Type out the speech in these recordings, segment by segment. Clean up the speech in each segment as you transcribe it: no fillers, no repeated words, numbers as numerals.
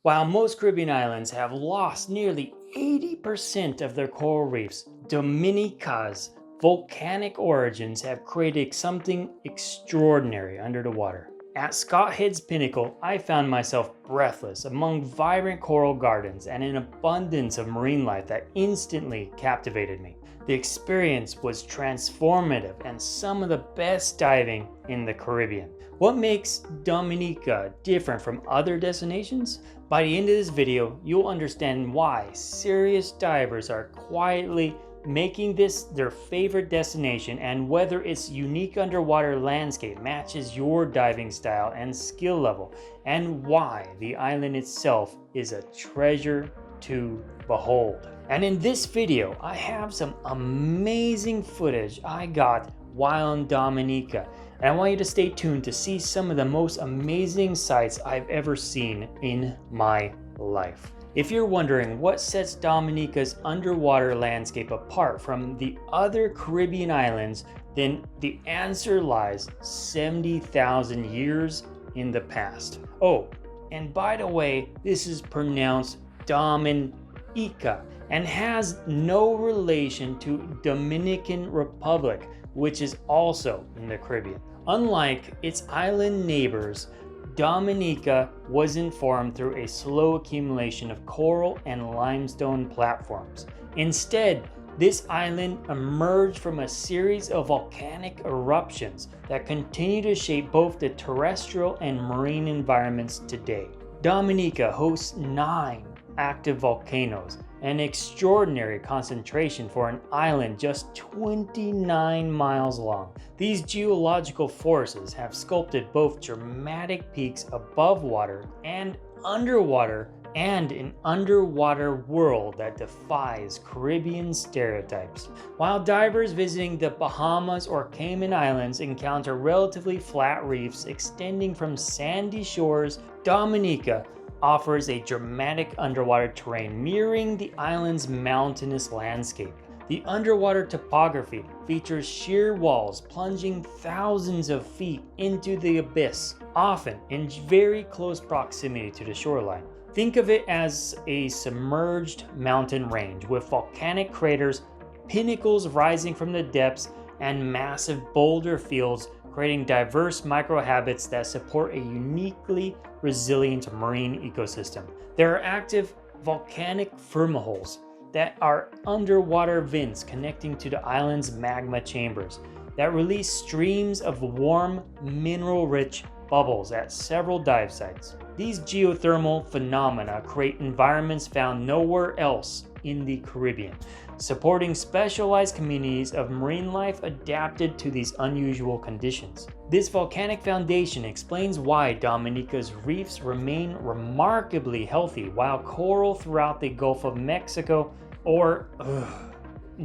While most Caribbean islands have lost nearly 80% of their coral reefs, Dominica's volcanic origins have created something extraordinary under the water. At Scott Head's Pinnacle, I found myself breathless among vibrant coral gardens and an abundance of marine life that instantly captivated me. The experience was transformative and some of the best diving in the Caribbean. What makes Dominica different from other destinations? By the end of this video, you'll understand why serious divers are quietly making this their favorite destination and whether its unique underwater landscape matches your diving style and skill level, and why the island itself is a treasure to behold. And in this video, I have some amazing footage I got while in Dominica, and I want you to stay tuned to see some of the most amazing sights I've ever seen in my life. If you're wondering what sets Dominica's underwater landscape apart from the other Caribbean islands, then the answer lies 70,000 years in the past. Oh, and by the way, this is pronounced Dominica and has no relation to Dominican Republic, which is also in the Caribbean. Unlike its island neighbors, Dominica wasn't formed through a slow accumulation of coral and limestone platforms. Instead, this island emerged from a series of volcanic eruptions that continue to shape both the terrestrial and marine environments today. Dominica hosts 9 active volcanoes, an extraordinary concentration for an island just 29 miles long. These geological forces have sculpted both dramatic peaks above water and underwater, and an underwater world that defies Caribbean stereotypes. While divers visiting the Bahamas or Cayman Islands encounter relatively flat reefs extending from sandy shores, Dominica offers a dramatic underwater terrain mirroring the island's mountainous landscape. The underwater topography features sheer walls plunging thousands of feet into the abyss, often in very close proximity to the shoreline. Think of it as a submerged mountain range with volcanic craters, pinnacles rising from the depths, and massive boulder fields creating diverse microhabits that support a uniquely resilient marine ecosystem. There are active volcanic firmaholes that are underwater vents connecting to the island's magma chambers that release streams of warm, mineral-rich bubbles at several dive sites. These geothermal phenomena create environments found nowhere else in the Caribbean, supporting specialized communities of marine life adapted to these unusual conditions. This volcanic foundation explains why Dominica's reefs remain remarkably healthy while coral throughout the Gulf of Mexico or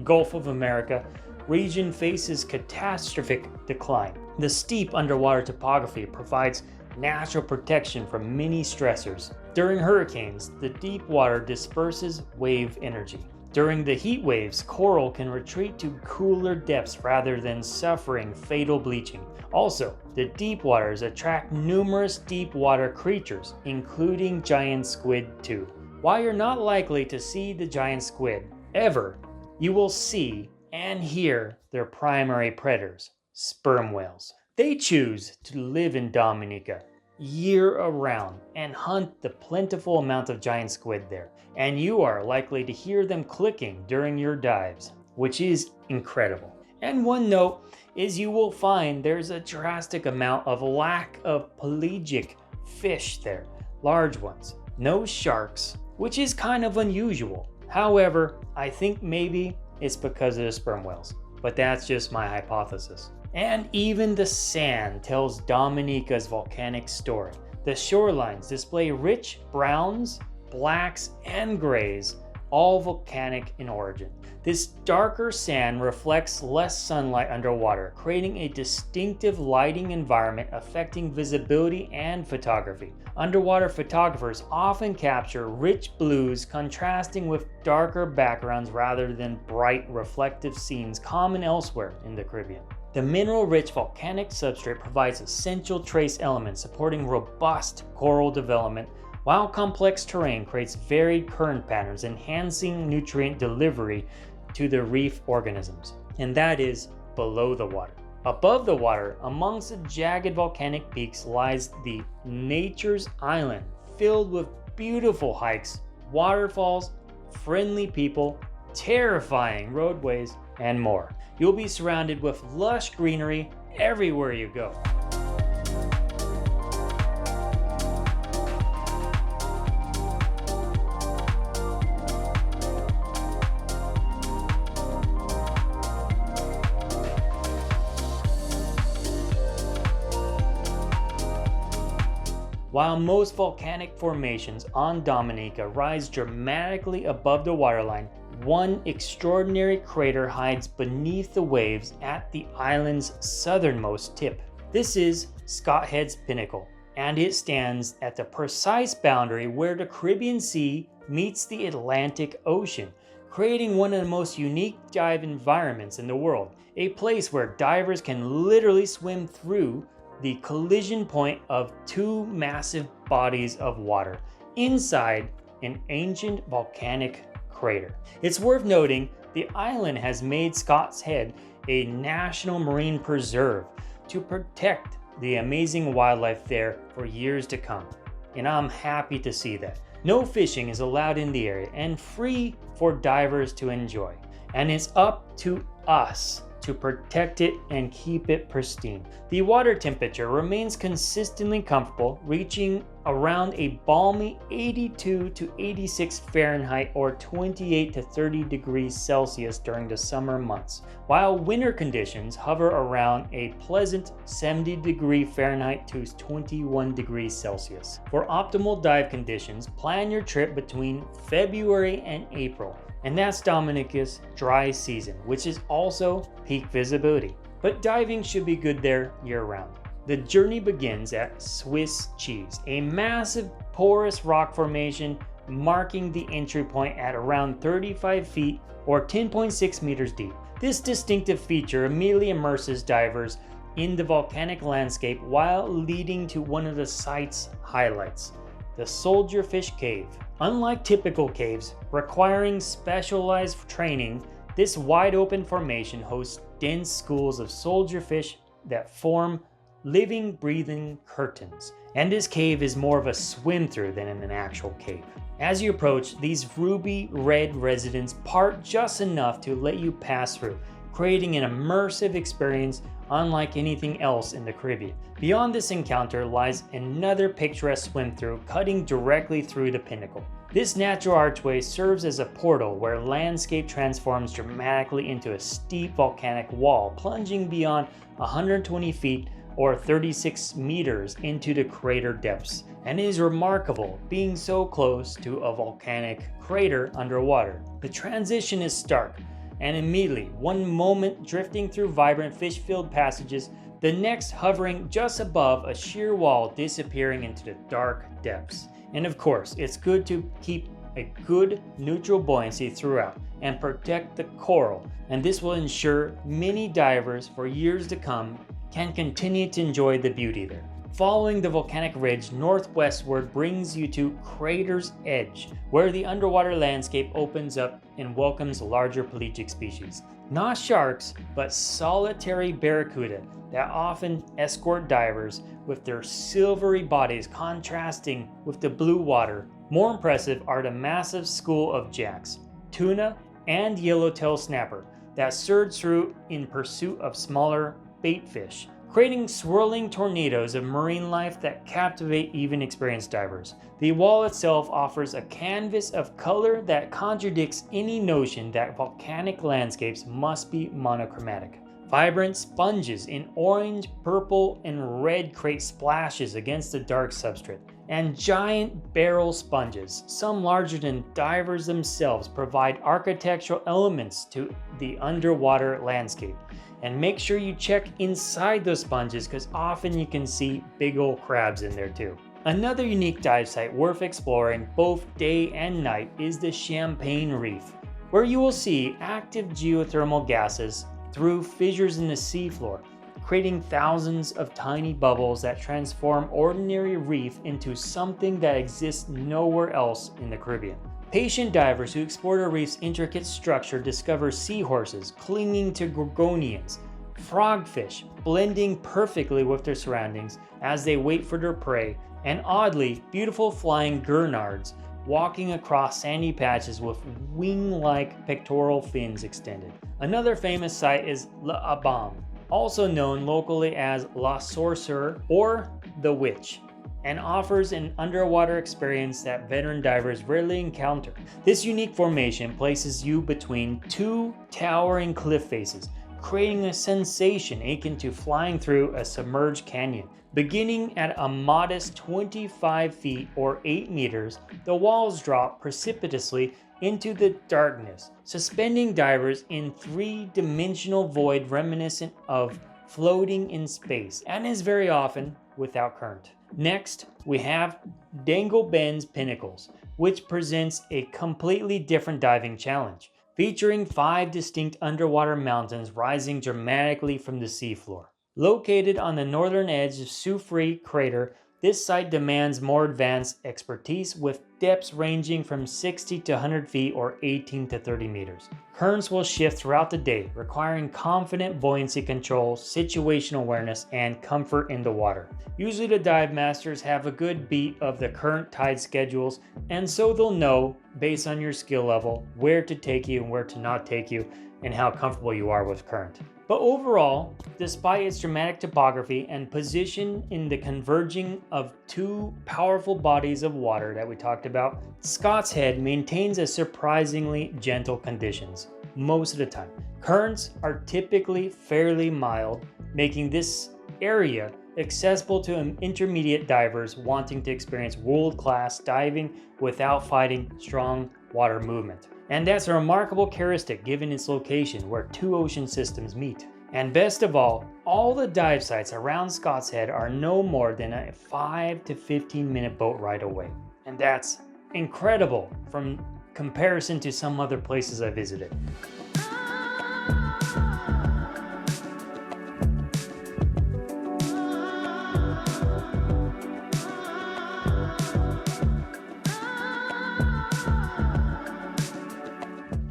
Gulf of America region faces catastrophic decline. The steep underwater topography provides natural protection from many stressors. During hurricanes, the deep water disperses wave energy. During the heat waves, coral can retreat to cooler depths rather than suffering fatal bleaching. Also, the deep waters attract numerous deep water creatures, including giant squid too. While you're not likely to see the giant squid ever, you will see and hear their primary predators, sperm whales. They choose to live in Dominica year-round and hunt the plentiful amount of giant squid there, and you are likely to hear them clicking during your dives, which is incredible. And one note is you will find there's a drastic amount of lack of pelagic fish there, large ones, no sharks, which is kind of unusual. However, I think maybe it's because of the sperm whales, but that's just my hypothesis. And even the sand tells Dominica's volcanic story. The shorelines display rich browns, blacks, and grays, all volcanic in origin. This darker sand reflects less sunlight underwater, creating a distinctive lighting environment affecting visibility and photography. Underwater photographers often capture rich blues contrasting with darker backgrounds rather than bright reflective scenes common elsewhere in the Caribbean. The mineral-rich volcanic substrate provides essential trace elements supporting robust coral development, while complex terrain creates varied current patterns, enhancing nutrient delivery to the reef organisms. And that is below the water. Above the water, amongst the jagged volcanic peaks, lies the Nature's Island, filled with beautiful hikes, waterfalls, friendly people, terrifying roadways, and more. You'll be surrounded with lush greenery everywhere you go. While most volcanic formations on Dominica rise dramatically above the waterline, one extraordinary crater hides beneath the waves at the island's southernmost tip. This is Scott Head's Pinnacle, and it stands at the precise boundary where the Caribbean Sea meets the Atlantic Ocean, creating one of the most unique dive environments in the world, a place where divers can literally swim through the collision point of two massive bodies of water inside an ancient volcanic crater. It's worth noting the island has made Scott's Head a national marine preserve to protect the amazing wildlife there for years to come, and I'm happy to see that. No fishing is allowed in the area and free for divers to enjoy, and it's up to us to protect it and keep it pristine. The water temperature remains consistently comfortable, reaching around a balmy 82 to 86 Fahrenheit or 28 to 30 degrees Celsius during the summer months, while winter conditions hover around a pleasant 70 degree Fahrenheit to 21 degrees Celsius. For optimal dive conditions, plan your trip between February and April, and that's Dominica's dry season, which is also peak visibility. But diving should be good there year-round. The journey begins at Swiss Cheese, a massive porous rock formation marking the entry point at around 35 feet or 10.6 meters deep. This distinctive feature immediately immerses divers in the volcanic landscape while leading to one of the site's highlights, the Soldierfish Cave. Unlike typical caves requiring specialized training, this wide open formation hosts dense schools of soldierfish that form living, breathing curtains. And this cave is more of a swim through than an actual cave. As you approach, these ruby red residents part just enough to let you pass through, creating an immersive experience unlike anything else in the Caribbean. Beyond this encounter lies another picturesque swim through cutting directly through the Pinnacle. This natural archway serves as a portal where landscape transforms dramatically into a steep volcanic wall, plunging beyond 120 feet or 36 meters into the crater depths, and it is remarkable being so close to a volcanic crater underwater. The transition is stark, and immediately, one moment drifting through vibrant fish-filled passages, the next hovering just above a sheer wall disappearing into the dark depths. And of course, it's good to keep a good neutral buoyancy throughout and protect the coral, and this will ensure many divers for years to come can continue to enjoy the beauty there. Following the volcanic ridge northwestward brings you to Crater's Edge, where the underwater landscape opens up and welcomes larger pelagic species. Not sharks, but solitary barracuda that often escort divers with their silvery bodies contrasting with the blue water. More impressive are the massive school of jacks, tuna, and yellowtail snapper that surge through in pursuit of smaller bait fish, creating swirling tornadoes of marine life that captivate even experienced divers. The wall itself offers a canvas of color that contradicts any notion that volcanic landscapes must be monochromatic. Vibrant sponges in orange, purple, and red create splashes against the dark substrate, and giant barrel sponges, some larger than divers themselves, provide architectural elements to the underwater landscape. And make sure you check inside those sponges because often you can see big old crabs in there too. Another unique dive site worth exploring both day and night is the Champagne Reef, where you will see active geothermal gases through fissures in the seafloor, creating thousands of tiny bubbles that transform ordinary reef into something that exists nowhere else in the Caribbean. Patient divers who explore the reef's intricate structure discover seahorses clinging to gorgonians, frogfish blending perfectly with their surroundings as they wait for their prey, and oddly, beautiful flying gurnards walking across sandy patches with wing-like pectoral fins extended. Another famous site is L'Abam, also known locally as La Sorcerer or The Witch, and offers an underwater experience that veteran divers rarely encounter. This unique formation places you between two towering cliff faces, creating a sensation akin to flying through a submerged canyon. Beginning at a modest 25 feet or 8 meters, the walls drop precipitously into the darkness, suspending divers in three-dimensional void reminiscent of floating in space, and is very often without current. Next, we have Dangleben's Pinnacles, which presents a completely different diving challenge, featuring 5 distinct underwater mountains rising dramatically from the seafloor. Located on the northern edge of Soufriere Crater, this site demands more advanced expertise with depths ranging from 60 to 100 feet or 18 to 30 meters. Currents will shift throughout the day, requiring confident buoyancy control, situational awareness, and comfort in the water. Usually the dive masters have a good beat of the current tide schedules, and so they'll know, based on your skill level, where to take you and where to not take you, and how comfortable you are with current. But overall, despite its dramatic topography and position in the converging of two powerful bodies of water that we talked about, Scott's Head maintains a surprisingly gentle conditions most of the time. Currents are typically fairly mild, making this area accessible to intermediate divers wanting to experience world-class diving without fighting strong water movement. And that's a remarkable characteristic given its location where two ocean systems meet. And best of all the dive sites around Scott's Head are no more than a 5 to 15 minute boat ride away. And that's incredible from comparison to some other places I visited.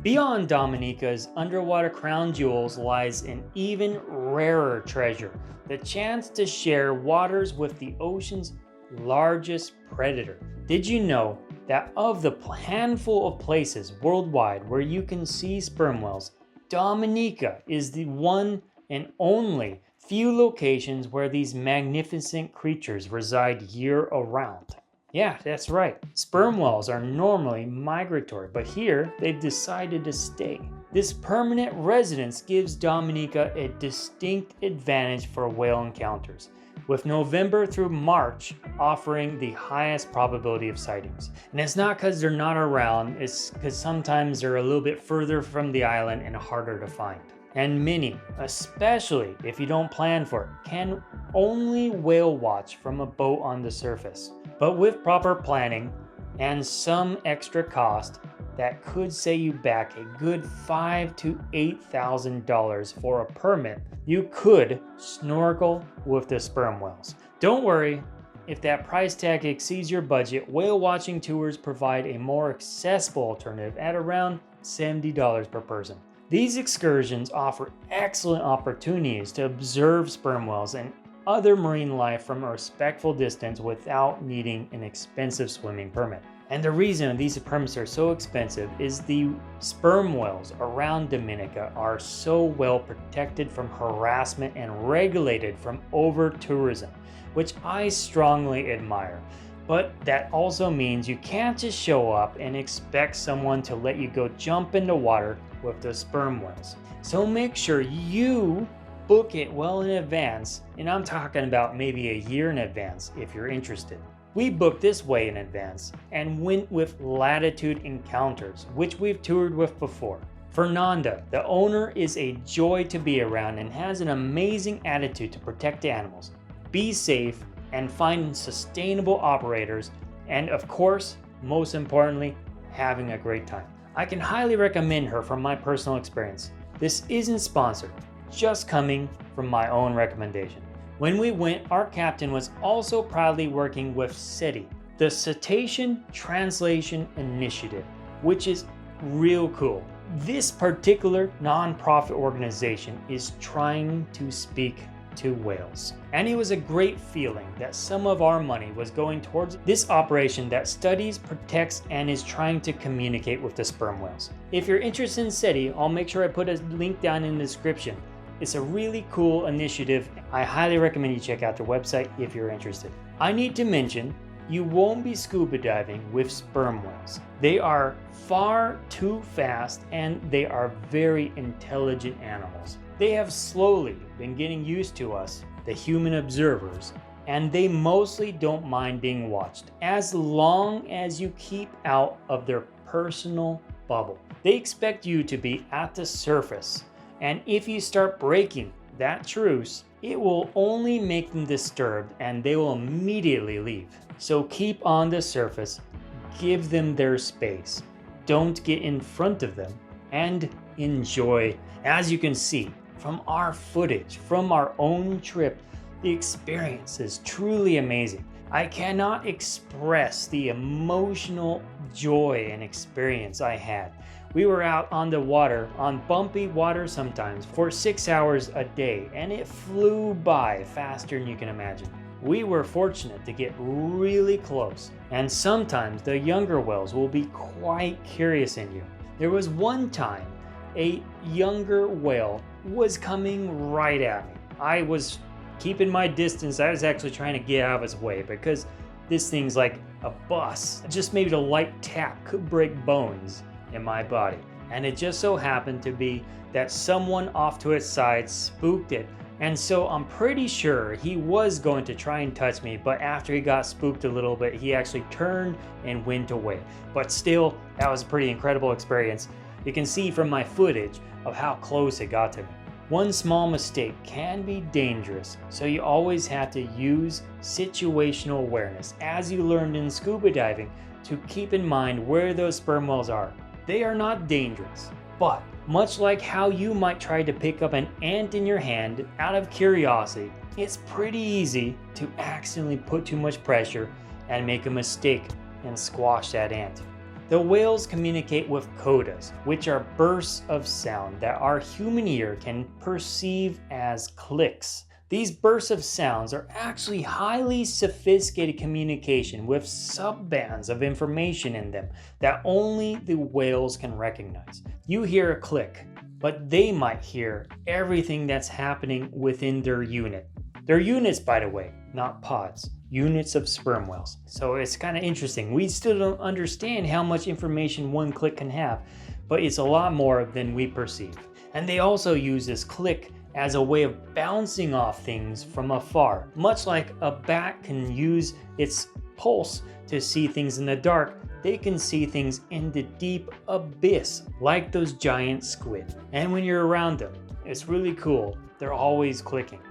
Beyond Dominica's underwater crown jewels lies an even rarer treasure, the chance to share waters with the ocean's largest predator. Did you know that of the handful of places worldwide where you can see sperm whales, Dominica is the one and only few locations where these magnificent creatures reside year-round? Yeah, that's right. Sperm whales are normally migratory, but here they've decided to stay. This permanent residence gives Dominica a distinct advantage for whale encounters, with November through March offering the highest probability of sightings. And it's not because they're not around, it's because sometimes they're a little bit further from the island and harder to find. And many, especially if you don't plan for it, can only whale watch from a boat on the surface. But with proper planning and some extra cost, that could set you back a good $5,000 to $8,000 for a permit, you could snorkel with the sperm whales. Don't worry, if that price tag exceeds your budget, whale watching tours provide a more accessible alternative at around $70 per person. These excursions offer excellent opportunities to observe sperm whales and other marine life from a respectful distance without needing an expensive swimming permit. And the reason these permits are so expensive is the sperm whales around Dominica are so well protected from harassment and regulated from over-tourism, which I strongly admire. But that also means you can't just show up and expect someone to let you go jump in the water with the sperm whales. So make sure you book it well in advance, and I'm talking about maybe a year in advance if you're interested. We booked this way in advance and went with Latitude Encounters, which we've toured with before. Fernanda, the owner, is a joy to be around and has an amazing attitude to protect the animals, be safe, and find sustainable operators, and of course, most importantly, having a great time. I can highly recommend her from my personal experience. This isn't sponsored, just coming from my own recommendation. When we went, our captain was also proudly working with CETI, the Cetacean Translation Initiative, which is real cool. This particular non-profit organization is trying to speak to whales. And it was a great feeling that some of our money was going towards this operation that studies, protects, and is trying to communicate with the sperm whales. If you're interested in CETI, I'll make sure I put a link down in the description. It's a really cool initiative. I highly recommend you check out their website if you're interested. I need to mention, you won't be scuba diving with sperm whales. They are far too fast and they are very intelligent animals. They have slowly been getting used to us, the human observers, and they mostly don't mind being watched as long as you keep out of their personal bubble. They expect you to be at the surface, and if you start breaking that truce, it will only make them disturbed and they will immediately leave. So keep on the surface, give them their space, don't get in front of them, and enjoy. As you can see from our footage from our own trip, the experience is truly amazing. I cannot express the emotional joy and experience I had. We were out on the water, on bumpy water sometimes, for 6 hours a day, and it flew by faster than you can imagine. We were fortunate to get really close, and sometimes the younger whales will be quite curious in you. There was one time a younger whale was coming right at me. I was keeping my distance. I was actually trying to get out of his way because this thing's like a bus. Just maybe a light tap could break bones in my body. And it just so happened to be that someone off to its side spooked it. And so I'm pretty sure he was going to try and touch me, but after he got spooked a little bit, he actually turned and went away. But still, that was a pretty incredible experience. You can see from my footage of how close it got to me. One small mistake can be dangerous, so you always have to use situational awareness, as you learned in scuba diving, to keep in mind where those sperm whales are. They are not dangerous, but much like how you might try to pick up an ant in your hand out of curiosity, it's pretty easy to accidentally put too much pressure and make a mistake and squash that ant. The whales communicate with codas, which are bursts of sound that our human ear can perceive as clicks. These bursts of sounds are actually highly sophisticated communication with sub-bands of information in them that only the whales can recognize. You hear a click, but they might hear everything that's happening within their unit. They're units, by the way, not pods. Units of sperm whales. So it's kind of interesting. We still don't understand how much information one click can have, but it's a lot more than we perceive. And they also use this click as a way of bouncing off things from afar, much like a bat can use its pulse to see things in the dark. They can see things in the deep abyss, like those giant squid. And when you're around them, it's really cool. They're always clicking.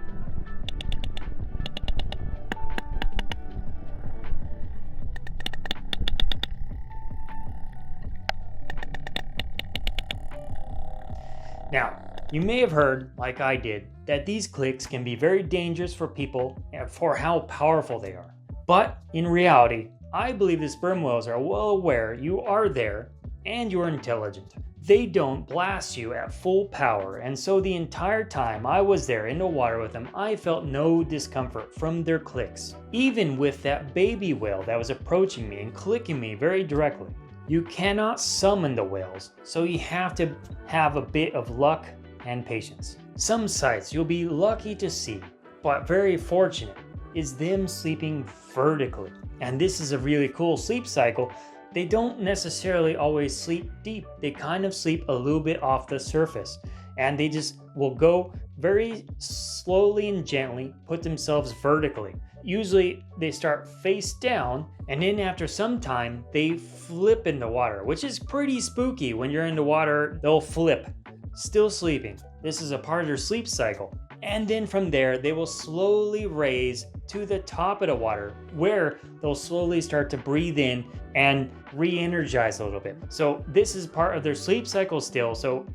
Now, you may have heard, like I did, that these clicks can be very dangerous for people for how powerful they are. But in reality, I believe the sperm whales are well aware you are there and you're intelligent. They don't blast you at full power, and so the entire time I was there in the water with them, I felt no discomfort from their clicks. Even with that baby whale that was approaching me and clicking me very directly. You cannot summon the whales, so you have to have a bit of luck and patience. Some sites you'll be lucky to see, but very fortunate, is them sleeping vertically. And this is a really cool sleep cycle. They don't necessarily always sleep deep. They kind of sleep a little bit off the surface, and they just will go very slowly and gently put themselves vertically. Usually they start face down, and then after some time they flip in the water, which is pretty spooky. When you're in the water, they'll flip, still sleeping. This is a part of their sleep cycle. And then from there, they will slowly raise to the top of the water, where they'll slowly start to breathe in and re-energize a little bit. So this is part of their sleep cycle still. So,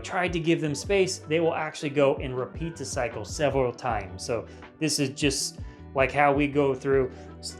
try to give them space. They will actually go and repeat the cycle several times. So this is just like how we go through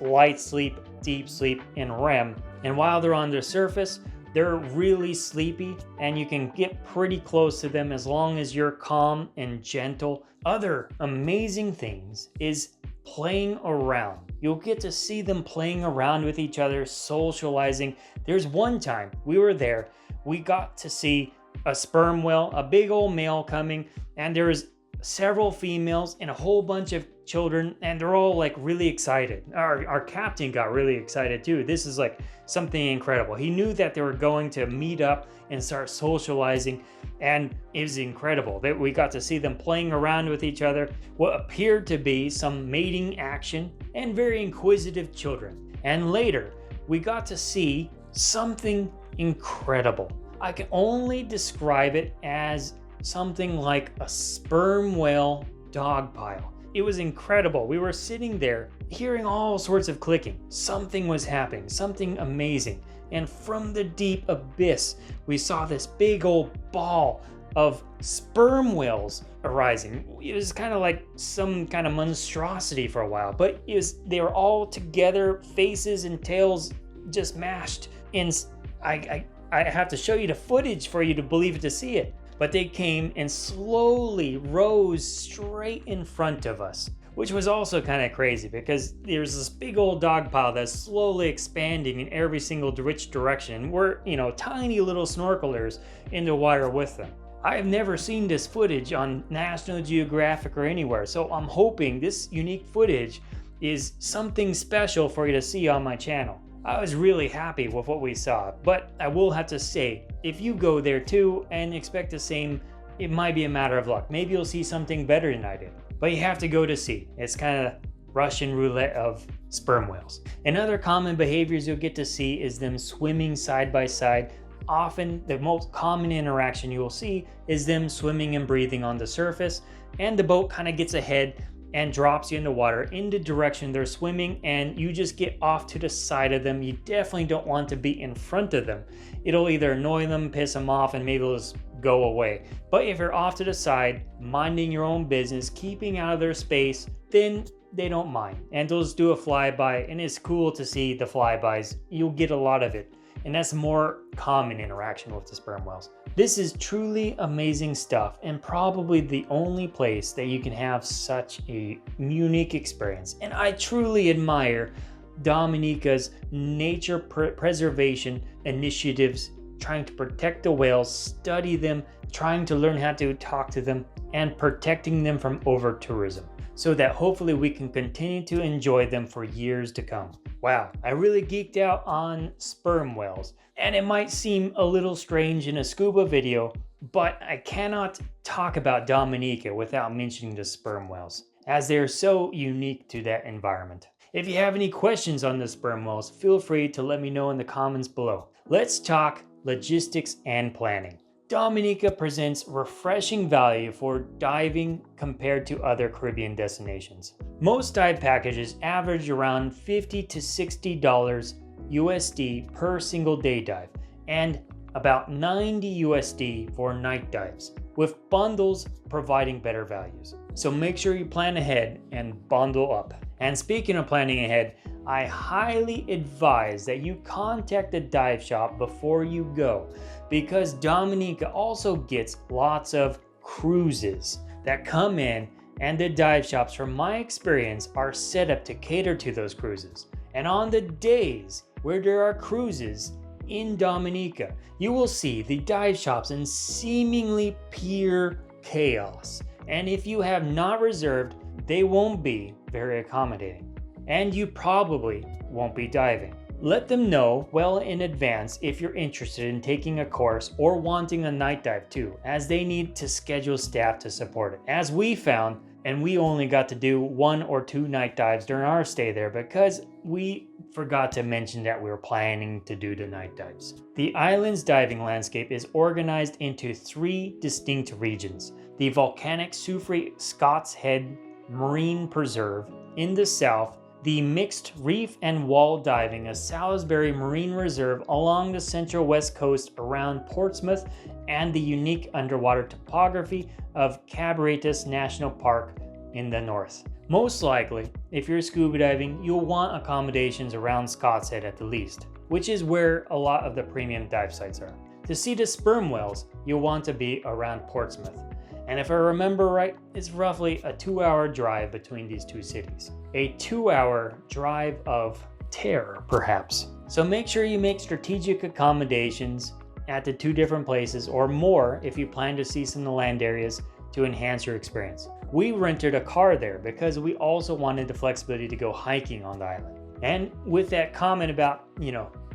light sleep, deep sleep, and REM. And while they're on the surface, they're really sleepy, and you can get pretty close to them as long as you're calm and gentle. Other amazing things is playing around. You'll get to see them playing around with each other, socializing. There's one time we were there, we got to see a sperm whale, a big old male coming, and there was several females and a whole bunch of children, and they're all like really excited. Our captain got really excited too. This is like something incredible. He knew that they were going to meet up and start socializing, and it was incredible that we got to see them playing around with each other, what appeared to be some mating action, and very inquisitive children. And later we got to see something incredible. I can only describe it as something like a sperm whale dog pile. It was incredible. We were sitting there hearing all sorts of clicking. Something was happening, something amazing. And from the deep abyss, we saw this big old ball of sperm whales arising. It was kind of like some kind of monstrosity for a while, but they were all together, faces and tails just mashed. And I have to show you the footage for you to believe it, to see it. But they came and slowly rose straight in front of us, which was also kind of crazy because there's this big old dog pile that's slowly expanding in every single which direction. We're, tiny little snorkelers in the water with them. I have never seen this footage on National Geographic or anywhere, so I'm hoping this unique footage is something special for you to see on my channel. I was really happy with what we saw, but I will have to say, if you go there too and expect the same, it might be a matter of luck. Maybe you'll see something better than I did, but you have to go to see. It's kind of Russian roulette of sperm whales. And other common behaviors you'll get to see is them swimming side by side. Often the most common interaction you will see is them swimming and breathing on the surface, and the boat kind of gets ahead and drops you in the water in the direction they're swimming, and you just get off to the side of them. You definitely don't want to be in front of them. It'll either annoy them, piss them off, and maybe they'll just go away. But if you're off to the side, minding your own business, keeping out of their space, then they don't mind. And they'll just do a flyby, and it's cool to see the flybys. You'll get a lot of it. And that's more common interaction with the sperm whales. This is truly amazing stuff, and probably the only place that you can have such a unique experience. And I truly admire Dominica's nature preservation initiatives, trying to protect the whales, study them, trying to learn how to talk to them, and protecting them from over-tourism, so that hopefully we can continue to enjoy them for years to come. Wow, I really geeked out on sperm whales, and it might seem a little strange in a scuba video, but I cannot talk about Dominica without mentioning the sperm whales, as they're so unique to that environment. If you have any questions on the sperm whales, feel free to let me know in the comments below. Let's talk logistics and planning. Dominica presents refreshing value for diving compared to other Caribbean destinations. Most dive packages average around $50 to $60 USD per single day dive, and about $90 USD for night dives, with bundles providing better values. So make sure you plan ahead and bundle up. And speaking of planning ahead, I highly advise that you contact the dive shop before you go, because Dominica also gets lots of cruises that come in, and the dive shops, from my experience, are set up to cater to those cruises. And on the days where there are cruises in Dominica, you will see the dive shops in seemingly pure chaos. And if you have not reserved, they won't be very accommodating, and you probably won't be diving. Let them know well in advance if you're interested in taking a course or wanting a night dive too, as they need to schedule staff to support it. As we found, and we only got to do 1 or 2 night dives during our stay there because we forgot to mention that we were planning to do the night dives. The island's diving landscape is organized into 3 distinct regions. The volcanic Soufriere Scots Head Marine Preserve in the south, the mixed reef and wall diving of Salisbury Marine Reserve along the central west coast around Portsmouth, and the unique underwater topography of Cabretas National Park in the north. Most likely, if you're scuba diving, you'll want accommodations around Scots Head at the least, which is where a lot of the premium dive sites are. To see the sperm whales, you'll want to be around Portsmouth. And if I remember right, it's roughly a 2-hour drive between these 2 cities. A 2-hour drive of terror, perhaps. So make sure you make strategic accommodations at the 2 different places, or more if you plan to see some of the land areas to enhance your experience. We rented a car there because we also wanted the flexibility to go hiking on the island. And with that comment about,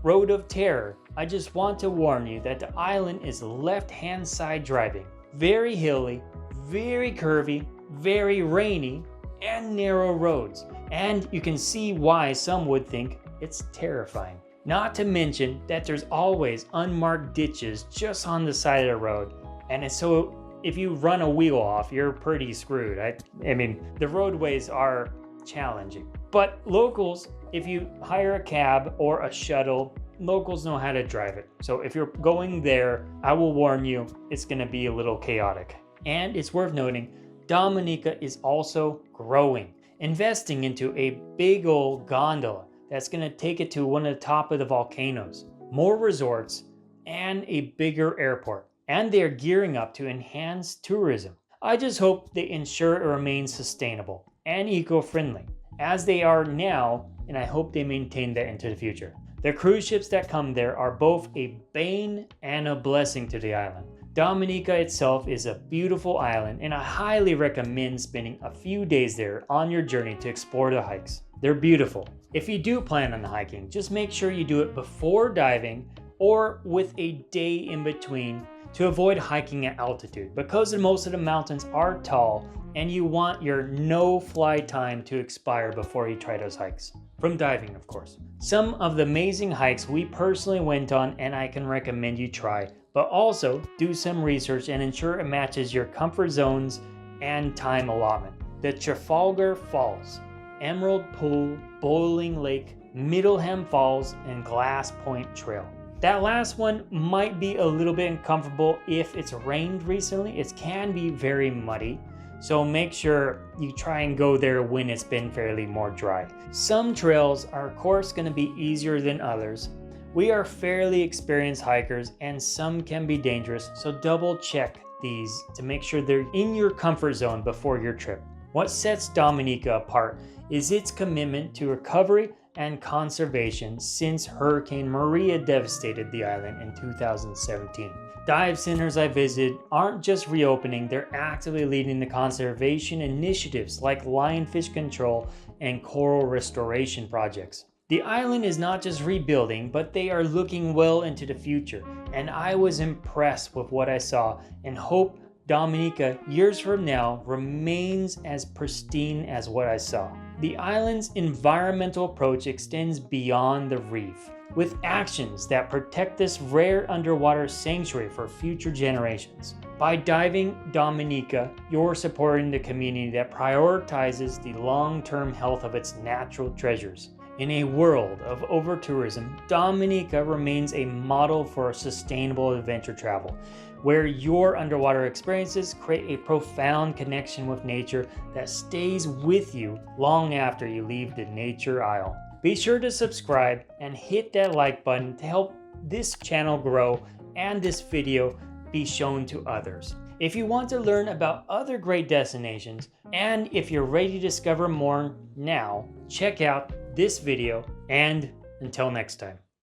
road of terror, I just want to warn you that the island is left-hand side driving. Very hilly, very curvy, very rainy, and narrow roads. And you can see why some would think it's terrifying. Not to mention that there's always unmarked ditches just on the side of the road. And so if you run a wheel off, you're pretty screwed. I mean, the roadways are challenging. But locals, if you hire a cab or a shuttle, locals know how to drive it. So if you're going there, I will warn you, it's going to be a little chaotic. And it's worth noting, Dominica is also growing, investing into a big old gondola that's going to take it to one of the top of the volcanoes, more resorts, and a bigger airport. And they're gearing up to enhance tourism. I just hope they ensure it remains sustainable and eco-friendly, as they are now, and I hope they maintain that into the future. The cruise ships that come there are both a bane and a blessing to the island. Dominica itself is a beautiful island, and I highly recommend spending a few days there on your journey to explore the hikes. They're beautiful. If you do plan on hiking, just make sure you do it before diving or with a day in between to avoid hiking at altitude, because most of the mountains are tall and you want your no-fly time to expire before you try those hikes. From diving, of course. Some of the amazing hikes we personally went on and I can recommend you try, but also do some research and ensure it matches your comfort zones and time allotment. The Trafalgar Falls, Emerald Pool, Boiling Lake, Middleham Falls, and Glass Point Trail. That last one might be a little bit uncomfortable if it's rained recently. It can be very muddy, so make sure you try and go there when it's been fairly more dry. Some trails are of course going to be easier than others. We are fairly experienced hikers and some can be dangerous, so double check these to make sure they're in your comfort zone before your trip. What sets Dominica apart is its commitment to recovery and conservation since Hurricane Maria devastated the island in 2017. Dive centers I visited aren't just reopening, they're actively leading the conservation initiatives like lionfish control and coral restoration projects. The island is not just rebuilding, but they are looking well into the future, and I was impressed with what I saw and hope Dominica, years from now, remains as pristine as what I saw. The island's environmental approach extends beyond the reef, with actions that protect this rare underwater sanctuary for future generations. By diving Dominica, you're supporting the community that prioritizes the long-term health of its natural treasures. In a world of over-tourism, Dominica remains a model for sustainable adventure travel, where your underwater experiences create a profound connection with nature that stays with you long after you leave the nature isle. Be sure to subscribe and hit that like button to help this channel grow and this video be shown to others. If you want to learn about other great destinations, and if you're ready to discover more now, check out this video, and until next time.